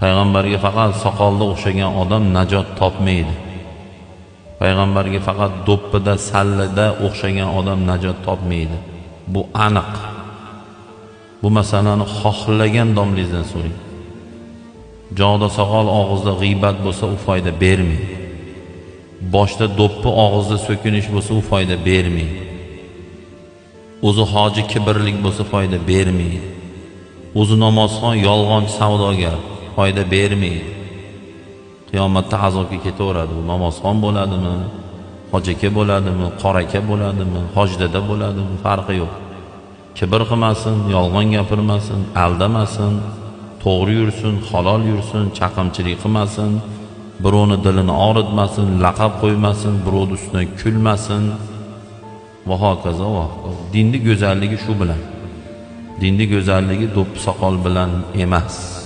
payg'ambarga faqat soqolda o'xshagan odam najot topmaydi. Payg'ambarga faqat do'ppida, sallida o'xshagan odam najot topmaydi. Bu aniq. Bu masalani xohlagan domlangizdan so'rang. Jog'da soqol, og'izda g'iybat bo'lsa, u foyda bermaydi. Boshda do'ppi, og'izda so'kinish bo'lsa, u foyda bermaydi. O'zi hoji kibrlik bo'lsa, foyda bermaydi. O'zi namozxon, yolg'onchi savdogar, foyda bermaydi. Qiyomatda azobga ketaveradi. U namozxon bo'ladimi, hoji aka bo'ladimi, qora aka bo'ladimi, hojdada bo'ladimi, farqi yo'q. Kibr qilmasin, yolg'on gapirmasin, aldamasin, to'g'ri yursin, halol yursin, chaqimchilik qilmasin, birovni dilini og'ritmasin, laqab qo'ymasin, birovning ustidan kulmasin va hokazo va dinning go'zalligi shu bilan. Dinning go'zalligi do'ppi soqol bilan emas.